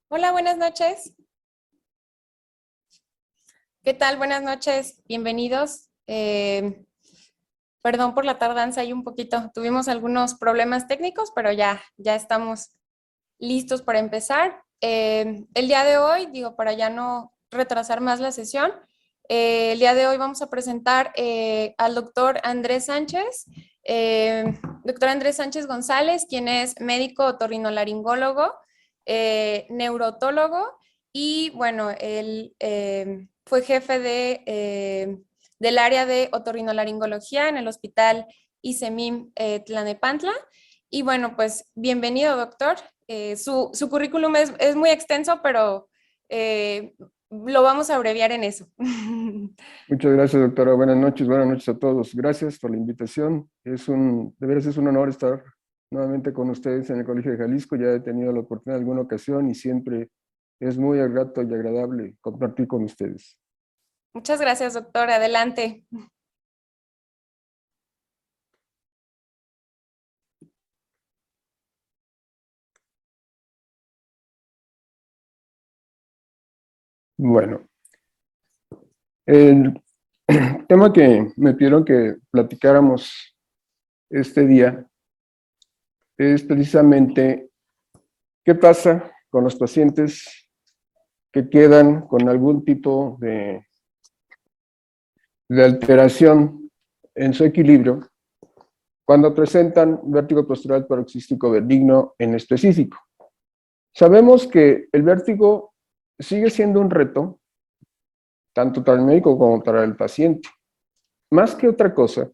Hola, buenas noches. ¿Qué tal? Buenas noches. Bienvenidos. Perdón por la tardanza ahí un poquito. Tuvimos algunos problemas técnicos, pero ya estamos listos para empezar. El día de hoy, digo, para ya no retrasar más la sesión, el día de hoy vamos a presentar al doctor Andrés Sánchez, doctor Andrés Sánchez González, quien es médico otorrinolaringólogo, neurotólogo y bueno, él fue jefe del área de otorrinolaringología en el hospital ICEMIM Tlanepantla. Y bueno, pues bienvenido, doctor. Su currículum es muy extenso, pero eh, lo vamos a abreviar en eso. Muchas gracias, doctora. Buenas noches a todos. Gracias por la invitación. De veras es un honor estar nuevamente con ustedes en el Colegio de Jalisco. Ya he tenido la oportunidad en alguna ocasión y siempre es muy grato y agradable compartir con ustedes. Muchas gracias, doctor. Adelante. Bueno, el tema que me pidieron que platicáramos este día es precisamente qué pasa con los pacientes que quedan con algún tipo de alteración en su equilibrio cuando presentan vértigo postural paroxístico benigno en específico. Sabemos que el vértigo sigue siendo un reto, tanto para el médico como para el paciente, más que otra cosa,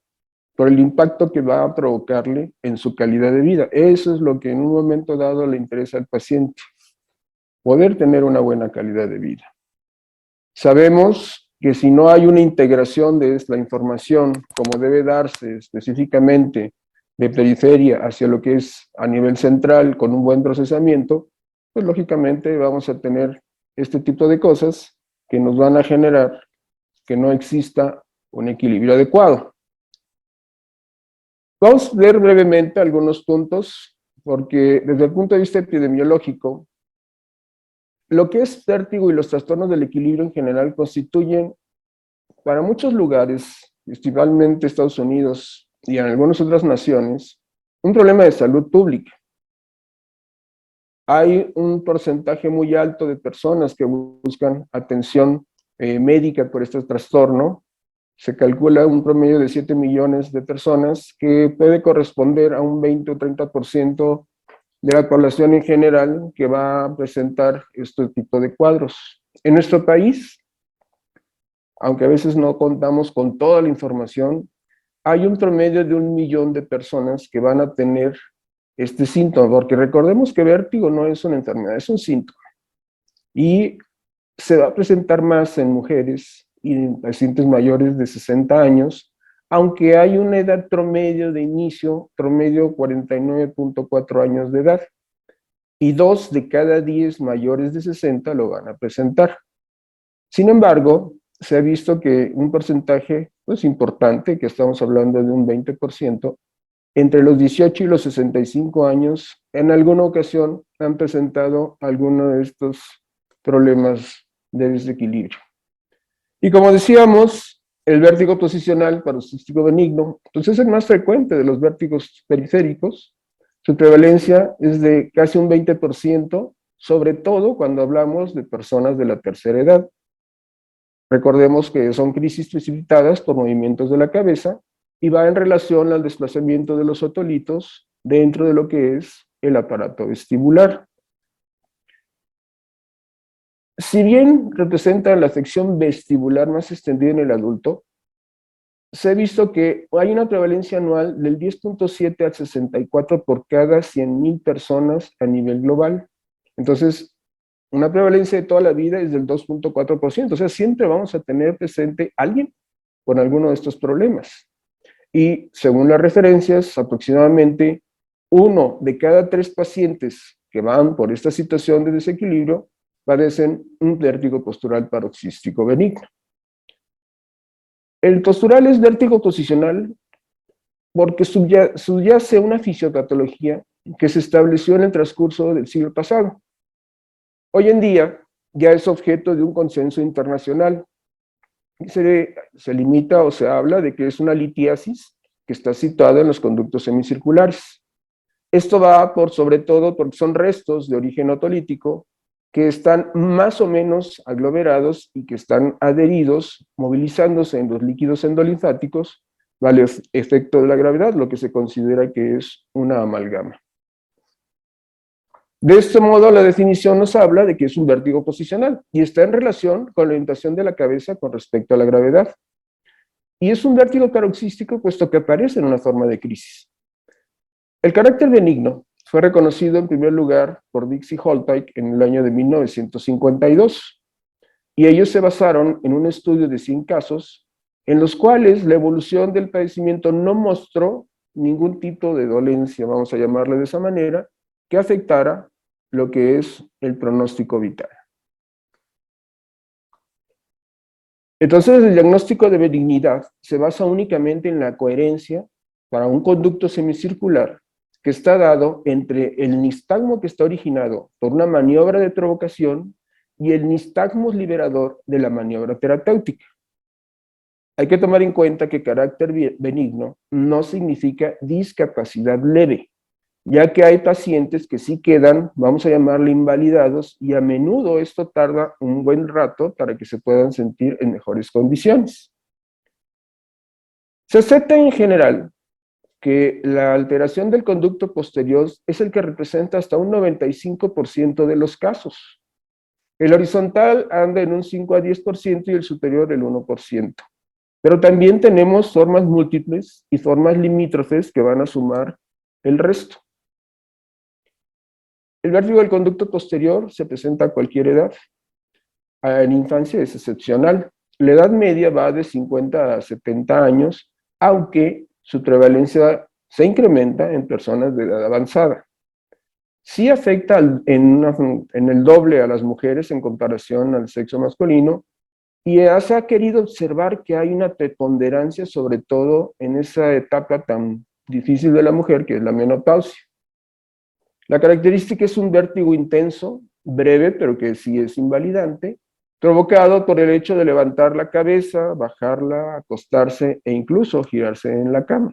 por el impacto que va a provocarle en su calidad de vida. Eso es lo que en un momento dado le interesa al paciente, poder tener una buena calidad de vida. Sabemos que si no hay una integración de la información como debe darse específicamente de periferia hacia lo que es a nivel central con un buen procesamiento, pues lógicamente vamos a tener este tipo de cosas que nos van a generar que no exista un equilibrio adecuado. Vamos a ver brevemente algunos puntos, porque desde el punto de vista epidemiológico, lo que es vértigo y los trastornos del equilibrio en general constituyen para muchos lugares, principalmente Estados Unidos y en algunas otras naciones, un problema de salud pública. Hay un porcentaje muy alto de personas que buscan atención médica por este trastorno. Se calcula un promedio de 7 millones de personas que puede corresponder a un 20 o 30% de la población en general que va a presentar este tipo de cuadros. En nuestro país, aunque a veces no contamos con toda la información, hay un promedio de 1 millón de personas que van a tener este síntoma, porque recordemos que vértigo no es una enfermedad, es un síntoma. Y se va a presentar más en mujeres y en pacientes mayores de 60 años, aunque hay una edad promedio de inicio, promedio 49.4 años de edad, y 2 de cada 10 mayores de 60 lo van a presentar. Sin embargo, se ha visto que un porcentaje pues, importante, que estamos hablando de un 20%, entre los 18 y los 65 años, en alguna ocasión han presentado alguno de estos problemas de desequilibrio. Y como decíamos, el vértigo posicional paroxístico benigno, pues es el más frecuente de los vértigos periféricos. Su prevalencia es de casi un 20%, sobre todo cuando hablamos de personas de la tercera edad. Recordemos que son crisis precipitadas por movimientos de la cabeza y va en relación al desplazamiento de los otolitos dentro de lo que es el aparato vestibular. Si bien representa la afección vestibular más extendida en el adulto, se ha visto que hay una prevalencia anual del 10.7 al 64 por cada 100,000 personas a nivel global. Entonces, una prevalencia de toda la vida es del 2.4%, o sea, siempre vamos a tener presente a alguien con alguno de estos problemas. Y según las referencias, aproximadamente 1 de cada 3 pacientes que van por esta situación de desequilibrio padecen un vértigo postural paroxístico benigno. El postural es vértigo posicional porque subyace una fisiopatología que se estableció en el transcurso del siglo pasado. Hoy en día ya es objeto de un consenso internacional. Se limita o se habla de que es una litiasis que está situada en los conductos semicirculares. Esto va por sobre todo porque son restos de origen otolítico que están más o menos aglomerados y que están adheridos, movilizándose en los líquidos endolinfáticos, vale efecto de la gravedad, lo que se considera que es una amalgama. De este modo, la definición nos habla de que es un vértigo posicional y está en relación con la orientación de la cabeza con respecto a la gravedad. Y es un vértigo paroxístico puesto que aparece en una forma de crisis. El carácter benigno fue reconocido en primer lugar por Dix y Holtijk en el año de 1952, y ellos se basaron en un estudio de 100 casos en los cuales la evolución del padecimiento no mostró ningún tipo de dolencia, vamos a llamarle de esa manera, que afectara lo que es el pronóstico vital. Entonces, el diagnóstico de benignidad se basa únicamente en la coherencia para un conducto semicircular que está dado entre el nistagmo que está originado por una maniobra de provocación y el nistagmo liberador de la maniobra terapéutica. Hay que tomar en cuenta que carácter benigno no significa discapacidad leve, ya que hay pacientes que sí quedan, vamos a llamarle invalidados, y a menudo esto tarda un buen rato para que se puedan sentir en mejores condiciones. Se acepta en general que la alteración del conducto posterior es el que representa hasta un 95% de los casos. El horizontal anda en un 5 a 10% y el superior el 1%. Pero también tenemos formas múltiples y formas limítrofes que van a sumar el resto. El vértigo del conducto posterior se presenta a cualquier edad. En infancia es excepcional. La edad media va de 50 a 70 años, aunque su prevalencia se incrementa en personas de edad avanzada. Sí afecta en el doble a las mujeres en comparación al sexo masculino, y se ha querido observar que hay una preponderancia, sobre todo en esa etapa tan difícil de la mujer, que es la menopausia. La característica es un vértigo intenso, breve, pero que sí es invalidante, provocado por el hecho de levantar la cabeza, bajarla, acostarse e incluso girarse en la cama.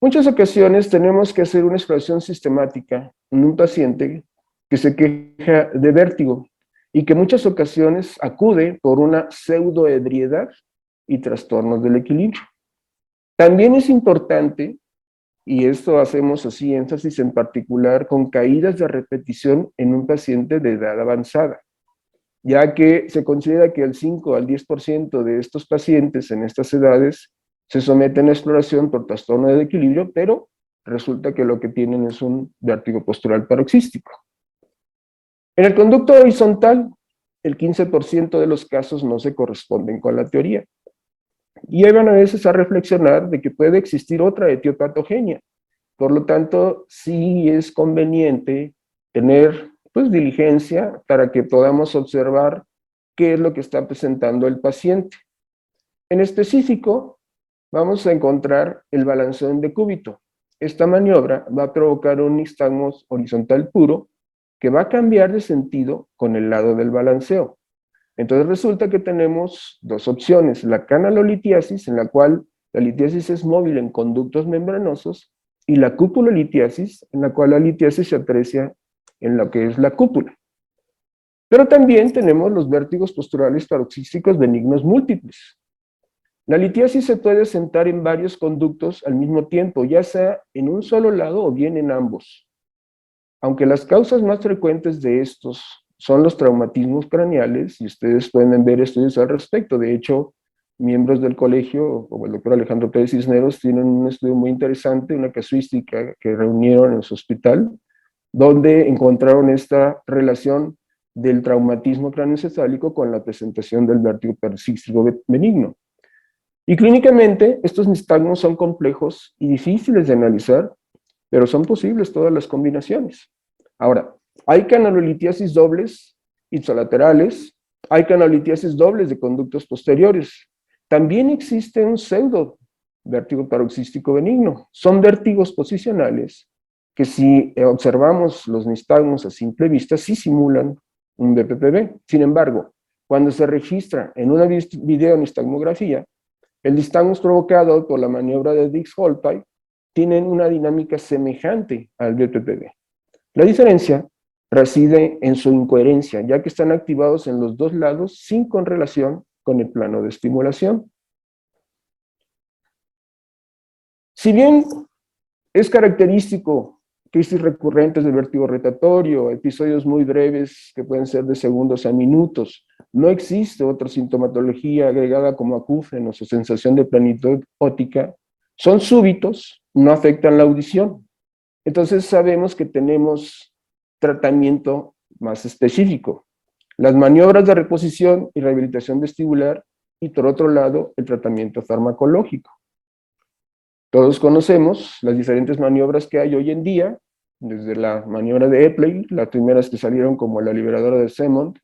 Muchas ocasiones tenemos que hacer una exploración sistemática en un paciente que se queja de vértigo y que muchas ocasiones acude por una pseudoebriedad y trastornos del equilibrio. También es importante, y esto hacemos así énfasis en particular, con caídas de repetición en un paciente de edad avanzada, ya que se considera que el 5 al 10% de estos pacientes en estas edades se someten a exploración por trastorno del equilibrio, pero resulta que lo que tienen es un vértigo postural paroxístico. En el conducto horizontal, el 15% de los casos no se corresponden con la teoría. Y llevan a veces a reflexionar de que puede existir otra etiopatogenia. Por lo tanto, sí es conveniente tener diligencia para que podamos observar qué es lo que está presentando el paciente. En específico, vamos a encontrar el balanceo en decúbito. Esta maniobra va a provocar un nistagmo horizontal puro que va a cambiar de sentido con el lado del balanceo. Entonces resulta que tenemos dos opciones: la canalolitiasis, en la cual la litiasis es móvil en conductos membranosos, y la cúpulolitiasis, en la cual la litiasis se aprecia en lo que es la cúpula. Pero también tenemos los vértigos posturales paroxísticos benignos múltiples. La litiasis se puede sentar en varios conductos al mismo tiempo, ya sea en un solo lado o bien en ambos. Aunque las causas más frecuentes de estos son los traumatismos craneales, y ustedes pueden ver estudios al respecto. De hecho, miembros del colegio, como el doctor Alejandro Pérez Cisneros, tienen un estudio muy interesante, una casuística que reunieron en su hospital, donde encontraron esta relación del traumatismo craneoencefálico con la presentación del vértigo paroxístico benigno. Y clínicamente, estos nistagmos son complejos y difíciles de analizar, pero son posibles todas las combinaciones. Ahora, hay canalolitiasis dobles ipsilaterales, hay canalolitiasis dobles de conductos posteriores. También existe un pseudo vértigo paroxístico benigno. Son vértigos posicionales que si observamos los nistagmos a simple vista, sí simulan un BPPV. Sin embargo, cuando se registra en una videonistagmografía, el nistagmus provocado por la maniobra de Dix-Holpay tienen una dinámica semejante al BPPV. La diferencia reside en su incoherencia, ya que están activados en los dos lados sin correlación con el plano de estimulación. Si bien es característico crisis recurrentes de vértigo rotatorio, episodios muy breves que pueden ser de segundos a minutos, no existe otra sintomatología agregada como acúfenos o sensación de plenitud óptica, son súbitos, no afectan la audición. Entonces sabemos que tenemos tratamiento más específico. Las maniobras de reposición y rehabilitación vestibular y por otro lado el tratamiento farmacológico. Todos conocemos las diferentes maniobras que hay hoy en día, desde la maniobra de Epley, las primeras que salieron como la liberadora de Semont.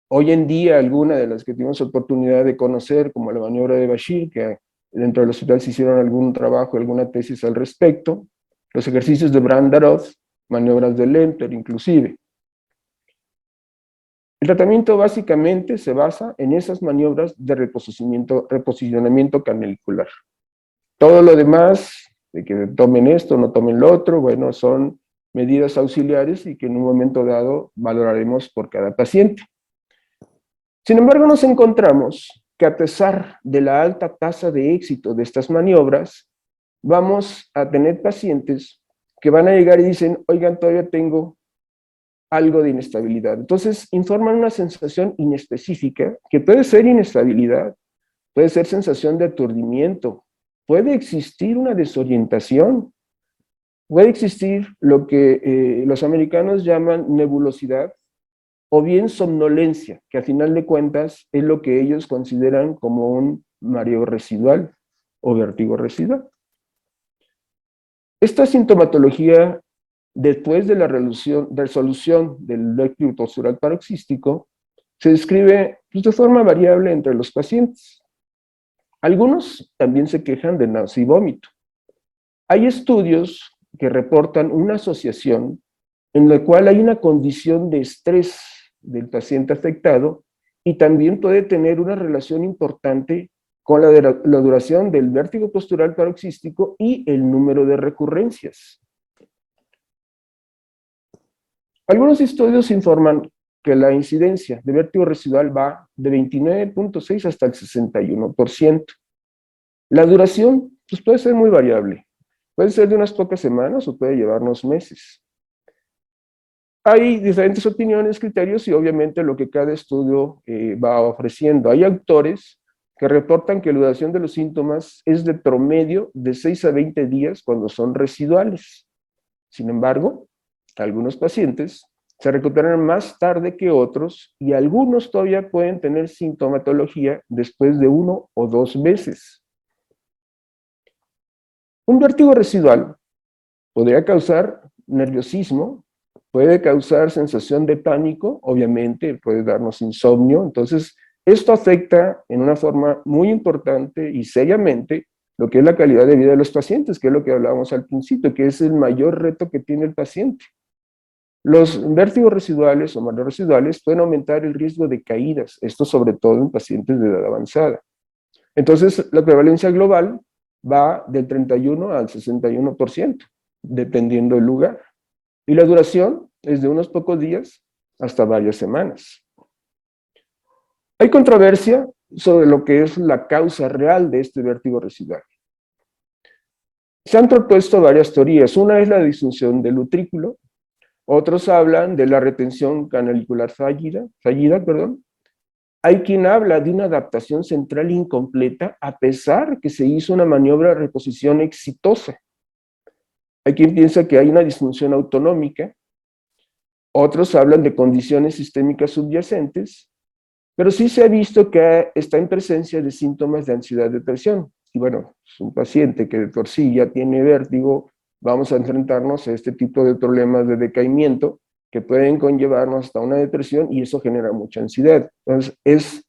Hoy en día, algunas de las que tuvimos oportunidad de conocer, como la maniobra de Bashir, que dentro del hospital se hicieron algún trabajo, alguna tesis al respecto. Los ejercicios de Brandarov, maniobras de Lemper, inclusive. El tratamiento básicamente se basa en esas maniobras de reposicionamiento canalicular. Todo lo demás, de que tomen esto, no tomen lo otro, bueno, son medidas auxiliares y que en un momento dado valoraremos por cada paciente. Sin embargo, nos encontramos que a pesar de la alta tasa de éxito de estas maniobras, vamos a tener pacientes que van a llegar y dicen, oigan, todavía tengo algo de inestabilidad. Entonces, informan una sensación inespecífica, que puede ser inestabilidad, puede ser sensación de aturdimiento, puede existir una desorientación, puede existir lo que los americanos llaman nebulosidad, o bien somnolencia, que a final de cuentas es lo que ellos consideran como un mareo residual o vértigo residual. Esta sintomatología, después de la resolución del vértigo postural paroxístico, se describe de forma variable entre los pacientes. Algunos también se quejan de náusea y vómito. Hay estudios que reportan una asociación en la cual hay una condición de estrés del paciente afectado y también puede tener una relación importante con la duración del vértigo postural paroxístico y el número de recurrencias. Algunos estudios informan que la incidencia de vértigo residual va de 29.6 hasta el 61%. La duración pues, puede ser muy variable. Puede ser de unas pocas semanas o puede llevarnos meses. Hay diferentes opiniones, criterios y obviamente lo que cada estudio va ofreciendo. Hay autores que reportan que la duración de los síntomas es de promedio de 6 a 20 días cuando son residuales. Sin embargo, algunos pacientes se recuperan más tarde que otros y algunos todavía pueden tener sintomatología después de 1 o 2 meses. Un vértigo residual podría causar nerviosismo, puede causar sensación de pánico, obviamente puede darnos insomnio, entonces esto afecta en una forma muy importante y seriamente lo que es la calidad de vida de los pacientes, que es lo que hablábamos al principio, que es el mayor reto que tiene el paciente. Los vértigos residuales o mareos residuales pueden aumentar el riesgo de caídas, esto sobre todo en pacientes de edad avanzada. Entonces, la prevalencia global va del 31 al 61%, dependiendo del lugar. Y la duración es de unos pocos días hasta varias semanas. Hay controversia sobre lo que es la causa real de este vértigo residual. Se han propuesto varias teorías. Una es la disfunción del utrículo, otros hablan de la retención canalicular fallida. Hay quien habla de una adaptación central incompleta a pesar que se hizo una maniobra de reposición exitosa. Hay quien piensa que hay una disfunción autonómica, otros hablan de condiciones sistémicas subyacentes, pero sí se ha visto que está en presencia de síntomas de ansiedad depresión. Y bueno, es un paciente que de por sí ya tiene vértigo, vamos a enfrentarnos a este tipo de problemas de decaimiento que pueden conllevarnos hasta una depresión y eso genera mucha ansiedad. Entonces, es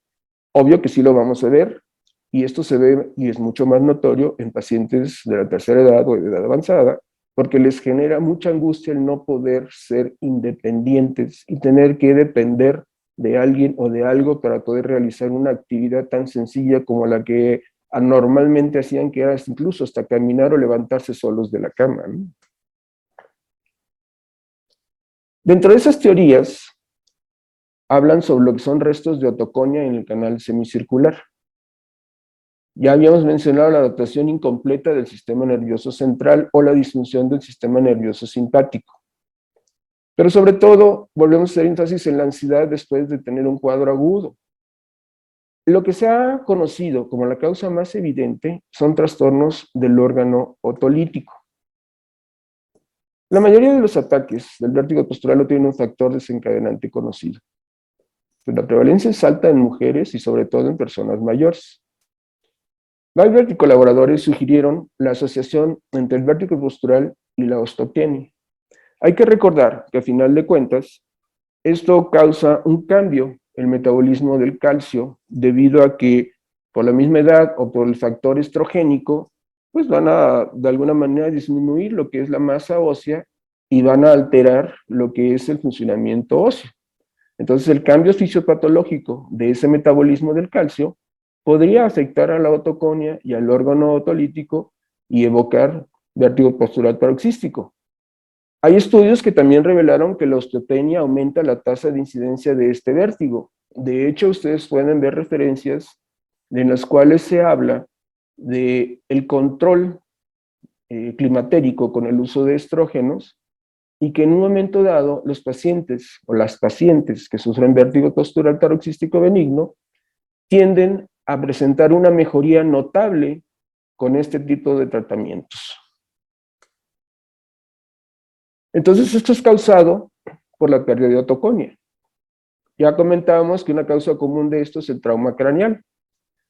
obvio que sí lo vamos a ver y esto se ve y es mucho más notorio en pacientes de la tercera edad o de edad avanzada porque les genera mucha angustia el no poder ser independientes y tener que depender de alguien o de algo para poder realizar una actividad tan sencilla como la que anormalmente hacían, que era incluso hasta caminar o levantarse solos de la cama, ¿no? Dentro de esas teorías, hablan sobre lo que son restos de otoconia en el canal semicircular. Ya habíamos mencionado la adaptación incompleta del sistema nervioso central o la disfunción del sistema nervioso simpático. Pero sobre todo, volvemos a hacer énfasis en la ansiedad después de tener un cuadro agudo. Lo que se ha conocido como la causa más evidente son trastornos del órgano otolítico. La mayoría de los ataques del vértigo postural no tienen un factor desencadenante conocido. La prevalencia es alta en mujeres y sobre todo en personas mayores. Weibert y colaboradores sugirieron la asociación entre el vértigo postural y la osteopenia. Hay que recordar que a final de cuentas, esto causa un cambio en el metabolismo del calcio debido a que por la misma edad o por el factor estrogénico, pues van a de alguna manera disminuir lo que es la masa ósea y van a alterar lo que es el funcionamiento óseo. Entonces el cambio fisiopatológico de ese metabolismo del calcio podría afectar a la otoconia y al órgano otolítico y evocar vértigo postural paroxístico. Hay estudios que también revelaron que la osteopenia aumenta la tasa de incidencia de este vértigo. De hecho, ustedes pueden ver referencias en las cuales se habla de el control climatérico con el uso de estrógenos y que en un momento dado los pacientes o las pacientes que sufren vértigo postural paroxístico benigno tienden a presentar una mejoría notable con este tipo de tratamientos. Entonces, esto es causado por la pérdida de otoconia. Ya comentábamos que una causa común de esto es el trauma craneal,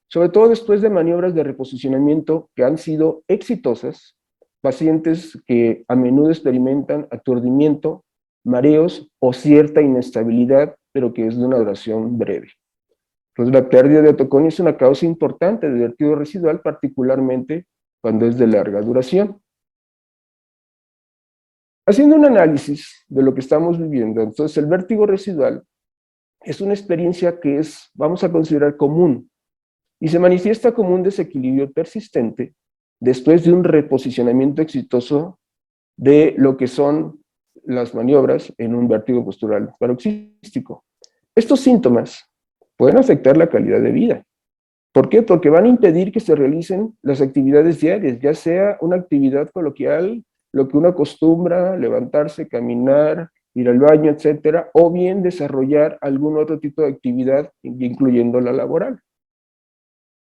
sobre todo después de maniobras de reposicionamiento que han sido exitosas, pacientes que a menudo experimentan aturdimiento, mareos o cierta inestabilidad, pero que es de una duración breve. Entonces, la pérdida de otoconia es una causa importante de vértigo residual, particularmente cuando es de larga duración. Haciendo un análisis de lo que estamos viviendo, entonces el vértigo residual es una experiencia que es, vamos a considerar, común, y se manifiesta como un desequilibrio persistente después de un reposicionamiento exitoso de lo que son las maniobras en un vértigo postural paroxístico. Estos síntomas pueden afectar la calidad de vida. ¿Por qué? Porque van a impedir que se realicen las actividades diarias, ya sea una actividad coloquial, lo que uno acostumbra, levantarse, caminar, ir al baño, etcétera, o bien desarrollar algún otro tipo de actividad, incluyendo la laboral.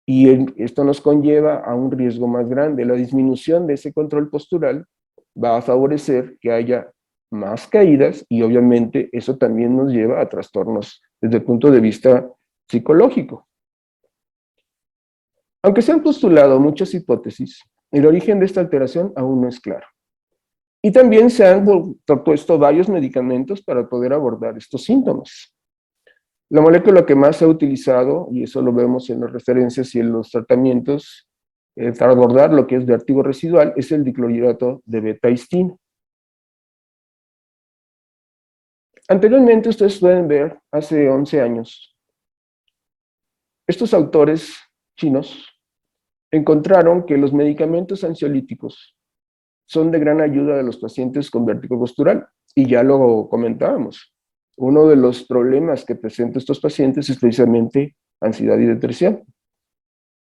Y esto nos conlleva a un riesgo más grande. La disminución de ese control postural va a favorecer que haya más caídas y obviamente eso también nos lleva a trastornos desde el punto de vista psicológico. Aunque se han postulado muchas hipótesis, el origen de esta alteración aún no es claro. Y también se han propuesto varios medicamentos para poder abordar estos síntomas. La molécula que más se ha utilizado, y eso lo vemos en las referencias y en los tratamientos, para abordar lo que es vértigo residual, es el diclorhidrato de beta-histina. Anteriormente, ustedes pueden ver, hace 11 años, estos autores chinos encontraron que los medicamentos ansiolíticos son de gran ayuda a los pacientes con vértigo postural, y ya lo comentábamos. Uno de los problemas que presentan estos pacientes es precisamente ansiedad y depresión.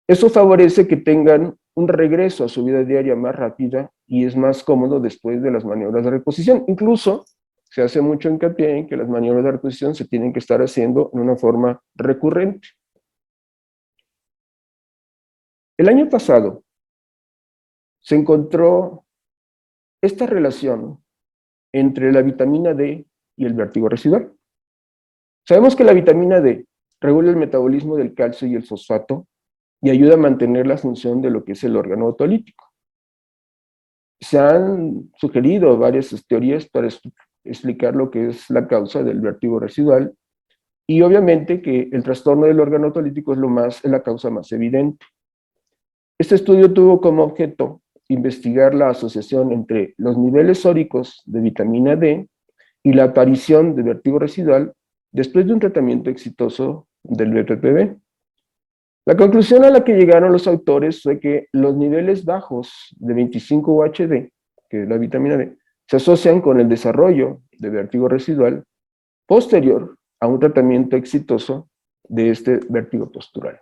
Eso favorece que tengan un regreso a su vida diaria más rápida y es más cómodo después de las maniobras de reposición. Incluso se hace mucho hincapié en que las maniobras de reposición se tienen que estar haciendo en una forma recurrente. El año pasado se encontró esta relación entre la vitamina D y el vértigo residual. Sabemos que la vitamina D regula el metabolismo del calcio y el fosfato y ayuda a mantener la función de lo que es el órgano otolítico. Se han sugerido varias teorías para explicar lo que es la causa del vértigo residual y obviamente que el trastorno del órgano otolítico es la causa más evidente. Este estudio tuvo como objeto investigar la asociación entre los niveles sóricos de vitamina D y la aparición de vértigo residual después de un tratamiento exitoso del BPPV. La conclusión a la que llegaron los autores fue que los niveles bajos de 25-UHD, que es la vitamina D, se asocian con el desarrollo de vértigo residual posterior a un tratamiento exitoso de este vértigo postural.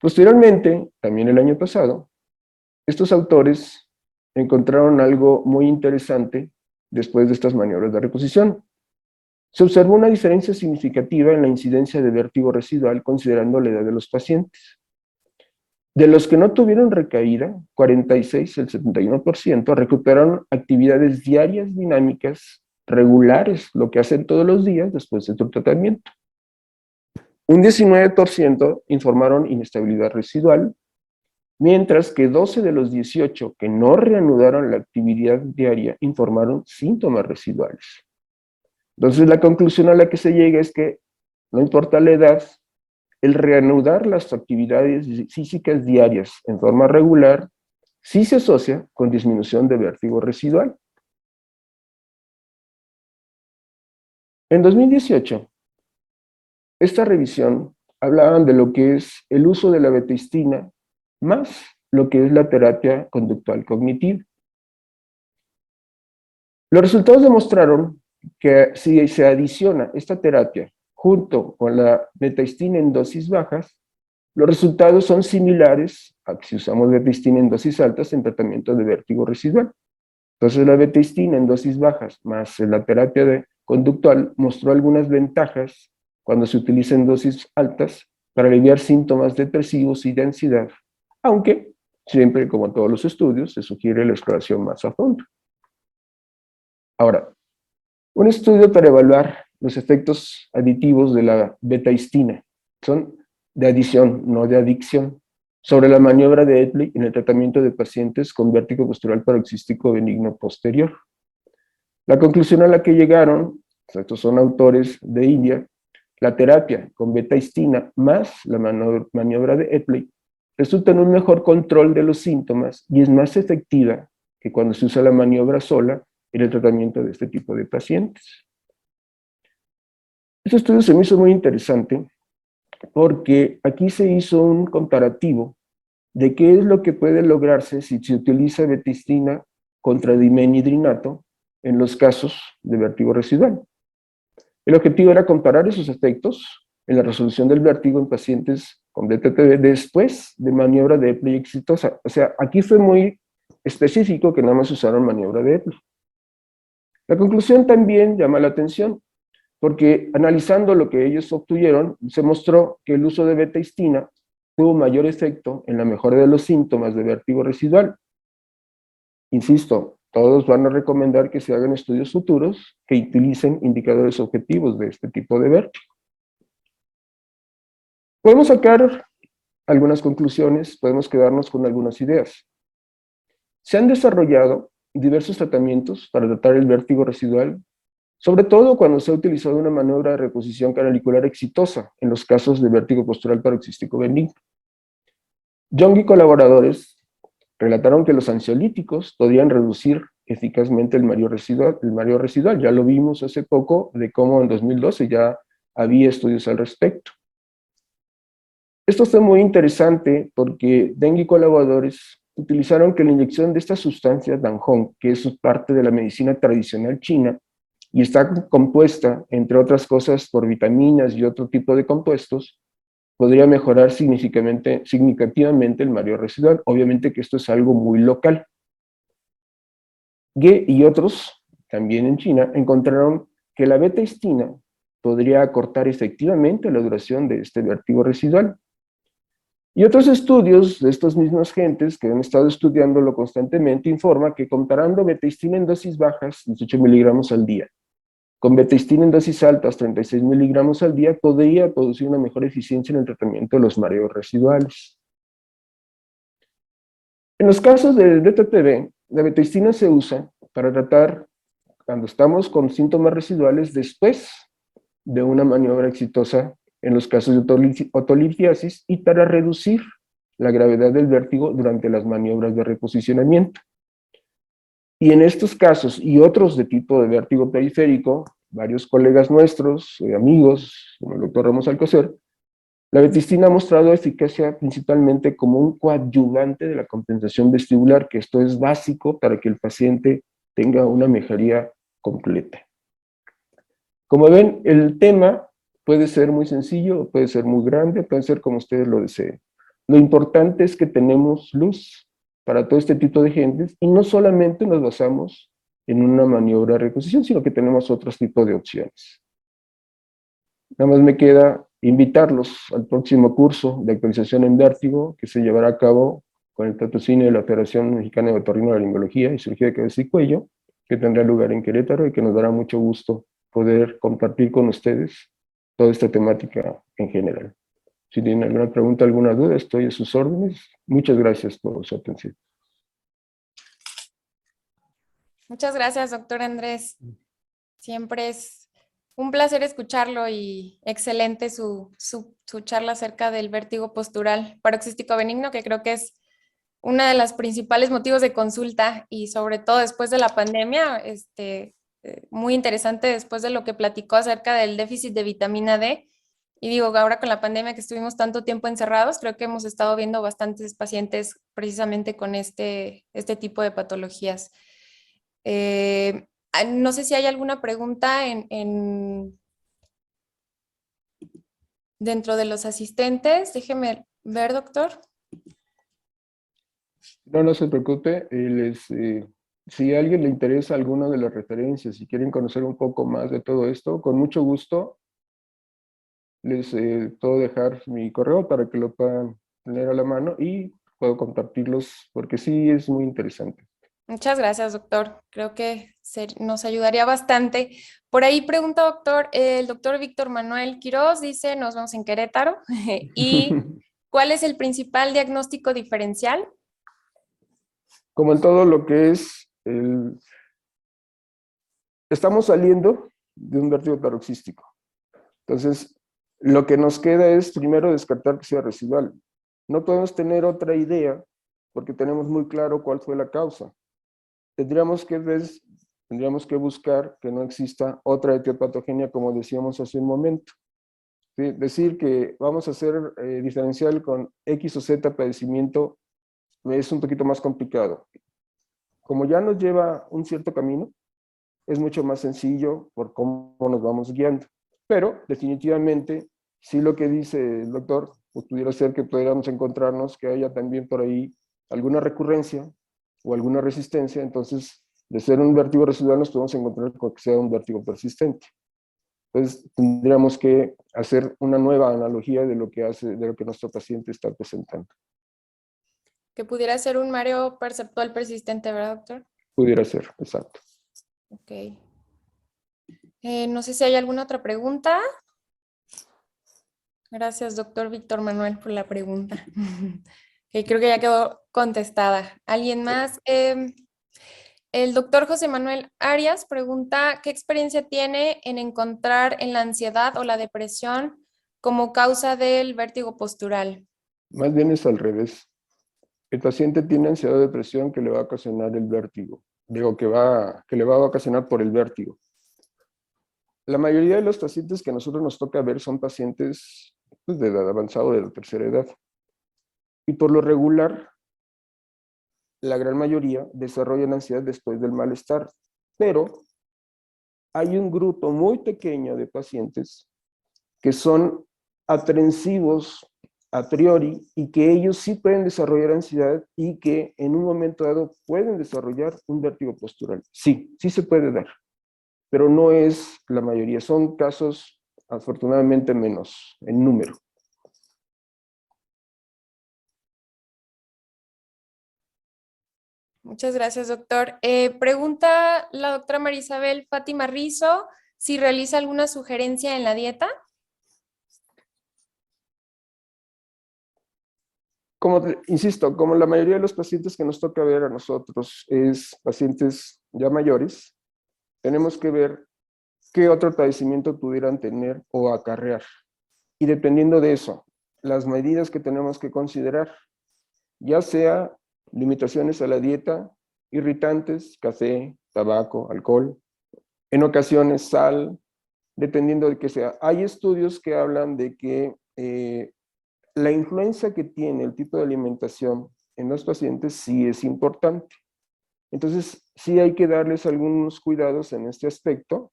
Posteriormente, también el año pasado, estos autores encontraron algo muy interesante después de estas maniobras de reposición. Se observó una diferencia significativa en la incidencia de vértigo residual considerando la edad de los pacientes. De los que no tuvieron recaída, 46, el 71%, recuperaron actividades diarias dinámicas regulares, lo que hacen todos los días después de su tratamiento. Un 19% informaron inestabilidad residual, mientras que 12 de los 18 que no reanudaron la actividad diaria informaron síntomas residuales. Entonces la conclusión a la que se llega es que no importa la edad, el reanudar las actividades físicas diarias en forma regular sí se asocia con disminución de vértigo residual. En 2018, esta revisión hablaban de lo que es el uso de la betahistina más lo que es la terapia conductual cognitiva. Los resultados demostraron que si se adiciona esta terapia junto con la betahistina en dosis bajas, los resultados son similares a si usamos betahistina en dosis altas en tratamiento de vértigo residual. Entonces la betahistina en dosis bajas más la terapia conductual mostró algunas ventajas cuando se utiliza en dosis altas para aliviar síntomas depresivos y de ansiedad, aunque siempre, como todos los estudios, se sugiere la exploración más a fondo. Ahora, un estudio para evaluar los efectos aditivos de la betahistina, son de adición, no de adicción, sobre la maniobra de Epley en el tratamiento de pacientes con vértigo postural paroxístico benigno posterior. La conclusión a la que llegaron, estos son autores de India, la terapia con betahistina más la maniobra de Epley resulta en un mejor control de los síntomas y es más efectiva que cuando se usa la maniobra sola en el tratamiento de este tipo de pacientes. Este estudio se me hizo muy interesante porque aquí se hizo un comparativo de qué es lo que puede lograrse si se utiliza betahistina contra dimenhidrinato en los casos de vértigo residual. El objetivo era comparar esos efectos en la resolución del vértigo en pacientes con BPPV después de maniobra de Epley exitosa. O sea, aquí fue muy específico que nada más usaron maniobra de Epley. La conclusión también llama la atención, porque analizando lo que ellos obtuvieron, se mostró que el uso de betahistina tuvo mayor efecto en la mejora de los síntomas de vértigo residual. Insisto, todos van a recomendar que se hagan estudios futuros que utilicen indicadores objetivos de este tipo de vértigo. Podemos sacar algunas conclusiones, podemos quedarnos con algunas ideas. Se han desarrollado diversos tratamientos para tratar el vértigo residual, sobre todo cuando se ha utilizado una maniobra de reposición canalicular exitosa en los casos de vértigo postural paroxístico benigno. Young y colaboradores relataron que los ansiolíticos podrían reducir eficazmente el mareo residual. Ya lo vimos hace poco de cómo en 2012 ya había estudios al respecto. Esto fue muy interesante porque Deng y colaboradores utilizaron que la inyección de esta sustancia Danhong, que es parte de la medicina tradicional china, y está compuesta, entre otras cosas, por vitaminas y otro tipo de compuestos, podría mejorar significativamente el mareo residual. Obviamente que esto es algo muy local. Ge y otros, también en China, encontraron que la betahistina podría acortar efectivamente la duración de este vértigo residual. Y otros estudios de estas mismas gentes que han estado estudiándolo constantemente informan que comparando betahistina en dosis bajas, 18 miligramos al día, con betahistina en dosis altas, 36 miligramos al día, podría producir una mejor eficiencia en el tratamiento de los mareos residuales. En los casos del BPPV, la betahistina se usa para tratar cuando estamos con síntomas residuales después de una maniobra exitosa en los casos de otolitiasis y para reducir la gravedad del vértigo durante las maniobras de reposicionamiento. Y en estos casos y otros de tipo de vértigo periférico, varios colegas nuestros, amigos, como el doctor Ramos Alcocer, la betistina ha mostrado eficacia principalmente como un coadyuvante de la compensación vestibular, que esto es básico para que el paciente tenga una mejoría completa. Como ven, el tema puede ser muy sencillo, puede ser muy grande, puede ser como ustedes lo deseen. Lo importante es que tenemos luz para todo este tipo de gentes y no solamente nos basamos en una maniobra de reposición, sino que tenemos otros tipos de opciones. Nada más me queda invitarlos al próximo curso de actualización en vértigo que se llevará a cabo con el patrocinio de la Federación Mexicana de Otorrinolaringología y Cirugía de Cabeza y Cuello, que tendrá lugar en Querétaro y que nos dará mucho gusto poder compartir con ustedes toda esta temática en general. Si tienen alguna pregunta, alguna duda, estoy a sus órdenes. Muchas gracias por su atención. Muchas gracias, doctor Andrés. Siempre es un placer escucharlo y excelente su charla acerca del vértigo postural paroxístico benigno, que creo que es uno de los principales motivos de consulta y sobre todo después de la pandemia, muy interesante después de lo que platicó acerca del déficit de vitamina D. Y digo, ahora con la pandemia que estuvimos tanto tiempo encerrados, creo que hemos estado viendo bastantes pacientes precisamente con este tipo de patologías. No sé si hay alguna pregunta dentro de los asistentes. Déjeme ver, doctor. No, no se preocupe. Si a alguien le interesa alguna de las referencias, si quieren conocer un poco más de todo esto, con mucho gusto les puedo dejar mi correo para que lo puedan tener a la mano y puedo compartirlos porque sí es muy interesante. Muchas gracias, doctor. Creo que nos ayudaría bastante. Por ahí pregunta, doctor, el doctor Víctor Manuel Quiroz dice, nos vemos en Querétaro. ¿Y cuál es el principal diagnóstico diferencial? Como en todo lo que es, estamos saliendo de un vértigo paroxístico. Entonces, lo que nos queda es primero descartar que sea residual. No podemos tener otra idea porque tenemos muy claro cuál fue la causa. Tendríamos que buscar que no exista otra etiopatogenia, como decíamos hace un momento. ¿Sí? Decir que vamos a hacer diferencial con X o Z padecimiento es un poquito más complicado. Como ya nos lleva un cierto camino, es mucho más sencillo por cómo nos vamos guiando. Pero definitivamente, sí lo que dice el doctor, pues pudiera ser que pudiéramos encontrarnos que haya también por ahí alguna recurrencia o alguna resistencia, entonces de ser un vértigo residual nos podemos encontrar con que sea un vértigo persistente. Entonces tendríamos que hacer una nueva analogía de lo que nuestro paciente está presentando. Que pudiera ser un mareo perceptual persistente, ¿verdad, doctor? Pudiera ser, exacto. Ok. No sé si hay alguna otra pregunta. Gracias, doctor Víctor Manuel, por la pregunta. Que creo que ya quedó contestada. ¿Alguien más? El doctor José Manuel Arias pregunta, ¿qué experiencia tiene en encontrar en la ansiedad o la depresión como causa del vértigo postural? Más bien es al revés. El paciente tiene ansiedad o depresión que le va a ocasionar el vértigo. Digo, que le va a ocasionar por el vértigo. La mayoría de los pacientes que a nosotros nos toca ver son pacientes pues, de edad avanzada o de la tercera edad. Y por lo regular, la gran mayoría desarrollan ansiedad después del malestar. Pero hay un grupo muy pequeño de pacientes que son aprensivos a priori y que ellos sí pueden desarrollar ansiedad y que en un momento dado pueden desarrollar un vértigo postural. Sí, sí se puede dar, pero no es la mayoría. Son casos afortunadamente menos en número. Muchas gracias, doctor. Pregunta la doctora Marisabel Fátima Rizo si realiza alguna sugerencia en la dieta. Insisto, como la mayoría de los pacientes que nos toca ver a nosotros es pacientes ya mayores, tenemos que ver qué otro padecimiento pudieran tener o acarrear. Y dependiendo de eso, las medidas que tenemos que considerar. ya sea limitaciones a la dieta, irritantes, café, tabaco, alcohol, en ocasiones sal, dependiendo de qué sea. Hay estudios que hablan de que la influencia que tiene el tipo de alimentación en los pacientes sí es importante. Entonces, sí hay que darles algunos cuidados en este aspecto,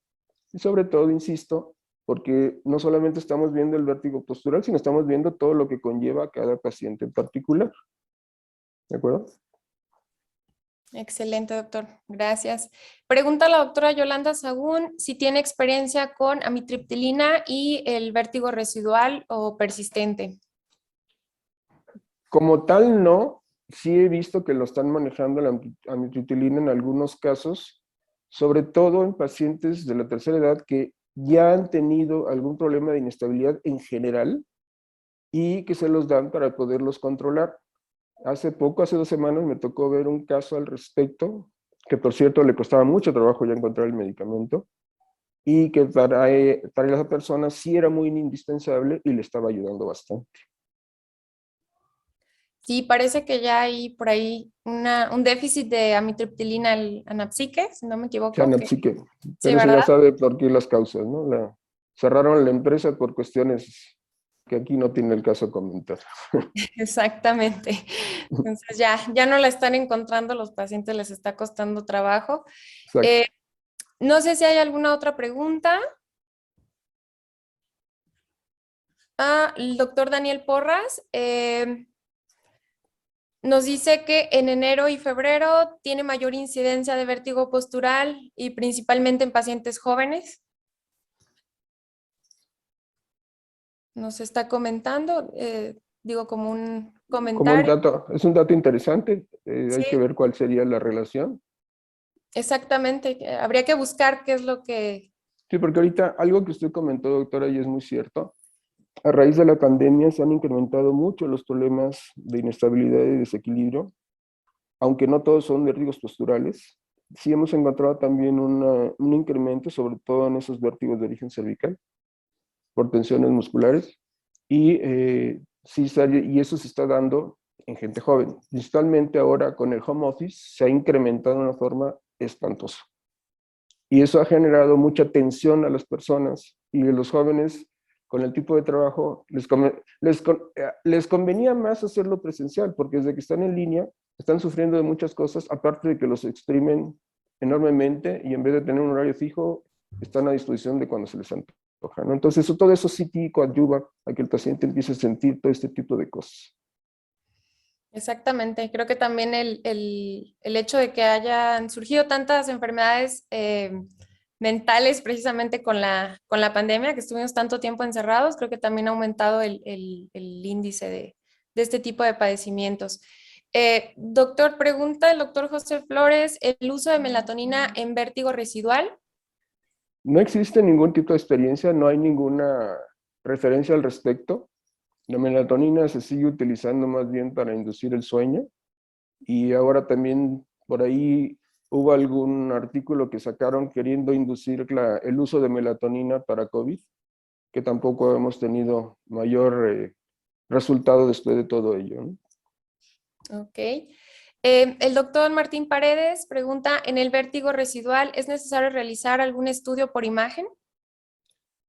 y sobre todo, insisto, porque no solamente estamos viendo el vértigo postural, sino estamos viendo todo lo que conlleva a cada paciente en particular. ¿De acuerdo? Excelente, doctor. Gracias. Pregunta la doctora Yolanda Sagún si tiene experiencia con amitriptilina y el vértigo residual o persistente. Como tal, no. Sí he visto que lo están manejando la amitriptilina en algunos casos, sobre todo en pacientes de la tercera edad que ya han tenido algún problema de inestabilidad en general y que se los dan para poderlos controlar. Hace poco, hace 2 semanas, me tocó ver un caso al respecto, que por cierto le costaba mucho trabajo ya encontrar el medicamento, y que para esa persona sí era muy indispensable y le estaba ayudando bastante. Sí, parece que ya hay por ahí un déficit de amitriptilina al anapsique, si no me equivoco. Chanapsique, Sí, pero eso ya ¿verdad? sabe por qué las causas, ¿no? Cerraron la empresa por cuestiones que aquí no tiene el caso comentar. Exactamente. Entonces ya no la están encontrando, los pacientes les está costando trabajo. Exacto. Eh, no sé si hay alguna otra pregunta. El doctor Daniel Porras nos dice que en enero y febrero tiene mayor incidencia de vértigo postural y principalmente en pacientes jóvenes. Nos está comentando, digo como un Como un comentario. dato, es un dato interesante, hay que Sí, ver cuál sería la relación. exactamente. Habría que buscar qué es lo que... Sí, porque ahorita algo que usted comentó, doctora, y es muy cierto, a raíz de la pandemia se han incrementado mucho los problemas de inestabilidad y desequilibrio, aunque no todos son vértigos posturales. Sí hemos encontrado también un incremento, sobre todo en esos vértigos de origen cervical, por tensiones musculares, y, y eso se está dando en gente joven. Principalmente ahora con el home office se ha incrementado de una forma espantosa. Y eso ha generado mucha tensión a las personas y a los jóvenes con el tipo de trabajo les convenía más hacerlo presencial, porque desde que están en línea están sufriendo de muchas cosas, aparte de que los exprimen enormemente y en vez de tener un horario fijo, están a disposición de cuando se les antoja, ¿no? Entonces, todo eso sí coadyuva a que el paciente empiece a sentir todo este tipo de cosas. Exactamente. Creo que también el hecho de que hayan surgido tantas enfermedades mentales precisamente con la pandemia, que estuvimos tanto tiempo encerrados, creo que también ha aumentado el índice de este tipo de padecimientos. Doctor, pregunta el doctor José Flores, ¿el uso de melatonina en vértigo residual? No existe ningún tipo de experiencia, no hay ninguna referencia al respecto. La melatonina se sigue utilizando más bien para inducir el sueño y ahora también por ahí hubo algún artículo que sacaron queriendo inducir el uso de melatonina para COVID, que tampoco hemos tenido mayor resultado después de todo ello, ¿no? Ok. El doctor Martín Paredes pregunta, ¿en el vértigo residual es necesario realizar algún estudio por imagen?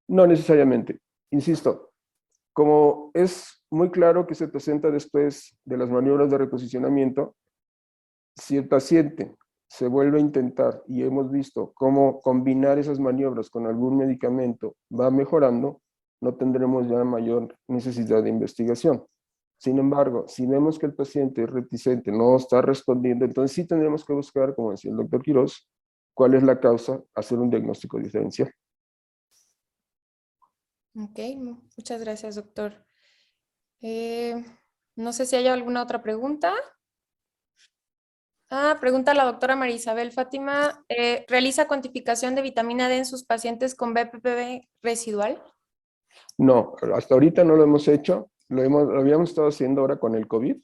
No necesariamente, insisto, como es muy claro que se presenta después de las maniobras de reposicionamiento, si el paciente se vuelve a intentar y hemos visto cómo combinar esas maniobras con algún medicamento va mejorando, no tendremos ya mayor necesidad de investigación. Sin embargo, si vemos que el paciente es reticente, no está respondiendo, entonces sí tendremos que buscar, como decía el doctor Quiroz, cuál es la causa, hacer un diagnóstico diferencial. Ok, muchas gracias, doctor. Eh, no sé si hay alguna otra pregunta. Pregunta la doctora María Isabel Fátima. ¿Realiza cuantificación de vitamina D en sus pacientes con BPPV residual? No, hasta ahorita no lo hemos hecho, lo habíamos estado haciendo ahora con el COVID,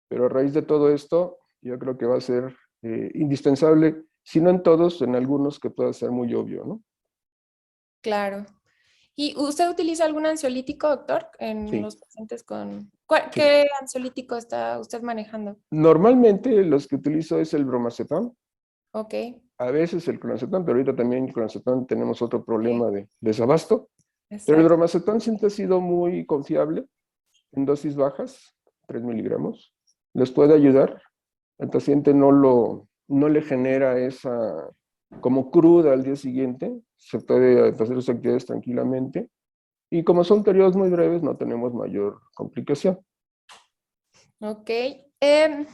pero a raíz de todo esto, yo creo que va a ser indispensable, si no en todos, en algunos que pueda ser muy obvio, ¿no? Claro. ¿Y usted utiliza algún ansiolítico, doctor, en Sí, los pacientes con... sí. ¿Qué ansiolítico está usted manejando? Normalmente los que utilizo es el bromacetón, Ok, a veces el clonazepam, pero ahorita también el clonazepam tenemos otro sí, problema de desabasto. Pero el exacto. bromacetón siempre ha sido muy confiable en dosis bajas, 3 miligramos. Les puede ayudar. El paciente no le genera esa como cruda al día siguiente. Se puede hacer sus actividades tranquilamente. Y como son periodos muy breves, no tenemos mayor complicación. Ok. em,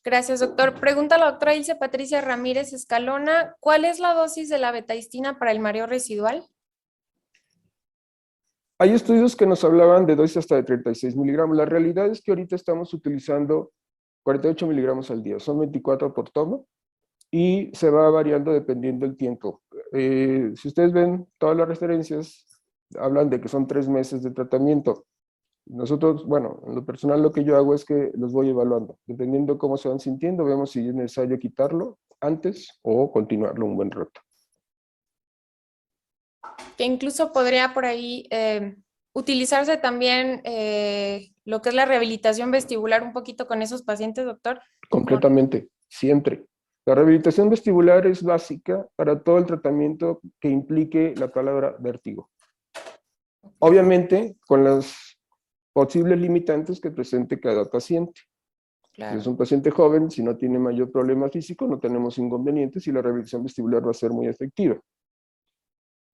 Gracias, doctor. Pregunta la doctora Ilse Patricia Ramírez Escalona, ¿cuál es la dosis de la betaistina para el mareo residual? Hay estudios que nos hablaban de dosis hasta de 36 miligramos. La realidad es que ahorita estamos utilizando 48 miligramos al día. Son 24 por toma y se va variando dependiendo del tiempo. Si ustedes ven todas las referencias, hablan de que son 3 meses de tratamiento. Nosotros, bueno, en lo personal lo que yo hago es que los voy evaluando. Dependiendo cómo se van sintiendo, vemos si es necesario quitarlo antes o continuarlo un buen rato. Que incluso podría por ahí utilizarse también lo que es la rehabilitación vestibular un poquito con esos pacientes, doctor. Con... Completamente, siempre. La rehabilitación vestibular es básica para todo el tratamiento que implique la palabra vértigo. Obviamente, con las posibles limitantes que presente cada paciente. Si es Claro, un paciente joven, si no tiene mayor problema físico, no tenemos inconvenientes y la rehabilitación vestibular va a ser muy efectiva.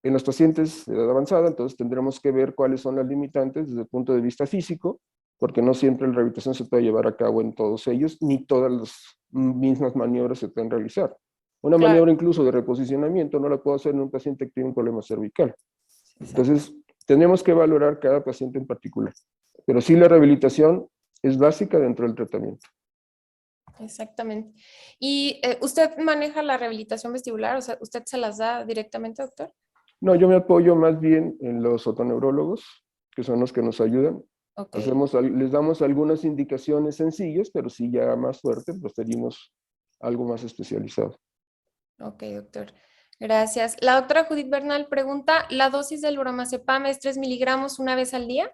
En los pacientes de edad avanzada, entonces tendremos que ver cuáles son las limitantes desde el punto de vista físico, porque no siempre la rehabilitación se puede llevar a cabo en todos ellos, ni todas las mismas maniobras se pueden realizar. Una claro. maniobra incluso de reposicionamiento no la puedo hacer en un paciente que tiene un problema cervical. Exacto. Entonces, tenemos que valorar cada paciente en particular. Pero sí la rehabilitación es básica dentro del tratamiento. Exactamente. ¿Y usted maneja la rehabilitación vestibular? O sea, ¿usted se las da directamente, doctor? No, yo me apoyo más bien en los otoneurólogos, que son los que nos ayudan. Ok, Les damos algunas indicaciones sencillas, pero si ya más fuerte, pues pedimos algo más especializado. ok, doctor. Gracias. La doctora Judith Bernal pregunta, ¿la dosis del bromazepam es 3 miligramos una vez al día?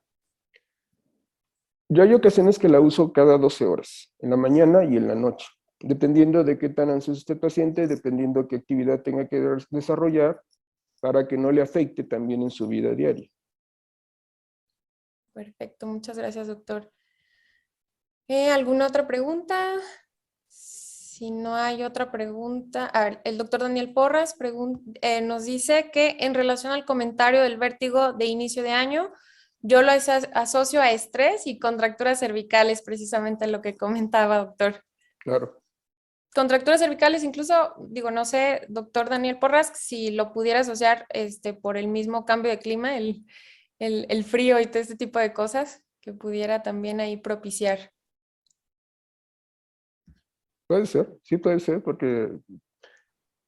Yo hay ocasiones que la uso cada 12 horas, en la mañana y en la noche, dependiendo de qué tan ansioso esté el paciente, dependiendo qué actividad tenga que desarrollar, para que no le afecte también en su vida diaria. Perfecto, muchas gracias, doctor. ¿Alguna otra pregunta? Si no hay otra pregunta, a ver, el doctor Daniel Porras nos dice que en relación al comentario del vértigo de inicio de año, yo lo asocio a estrés y contracturas cervicales, precisamente lo que comentaba, doctor. Claro. Contracturas cervicales, incluso, digo, no sé, doctor Daniel Porras, si lo pudiera asociar por el mismo cambio de clima, el frío y todo este tipo de cosas, que pudiera también ahí propiciar. Puede ser, sí puede ser, porque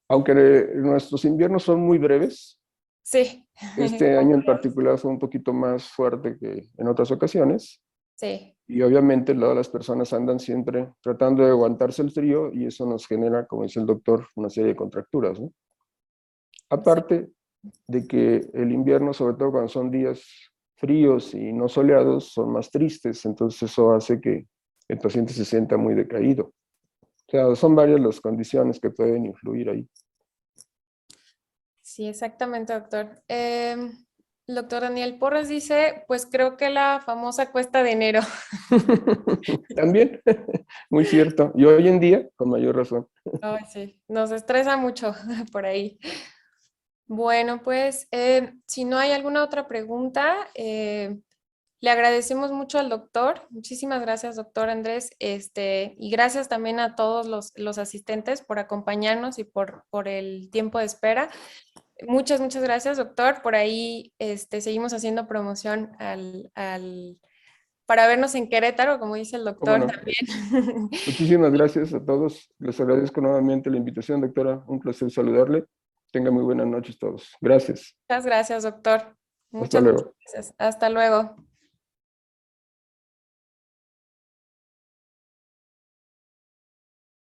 aunque nuestros inviernos son muy breves, Sí, este año en particular fue un poquito más fuerte que en otras ocasiones. sí, Y obviamente las personas andan siempre tratando de aguantarse el frío y eso nos genera, como dice el doctor, una serie de contracturas, ¿no? exacto. Aparte de que el invierno, sobre todo cuando son días fríos y no soleados, son más tristes, entonces eso hace que el paciente se sienta muy decaído. O sea, son varias las condiciones que pueden influir ahí. Sí, exactamente, doctor. El doctor Daniel Porras dice, pues creo que la famosa cuesta de enero. También, muy cierto. Y hoy en día, con mayor razón. Ay, sí, nos estresa mucho por ahí. Bueno, pues si no hay alguna otra pregunta, le agradecemos mucho al doctor. Muchísimas gracias, doctor Andrés. Y gracias también a todos los asistentes por acompañarnos y por el tiempo de espera. Muchas gracias, doctor. Por ahí seguimos haciendo promoción para vernos en Querétaro, como dice el ¿Cómo doctor no? también. Muchísimas gracias a todos. Les agradezco nuevamente la invitación, doctora. Un placer saludarle. Tenga muy buenas noches todos. Gracias. Muchas gracias, doctor. Hasta Muchas luego. gracias. Hasta luego.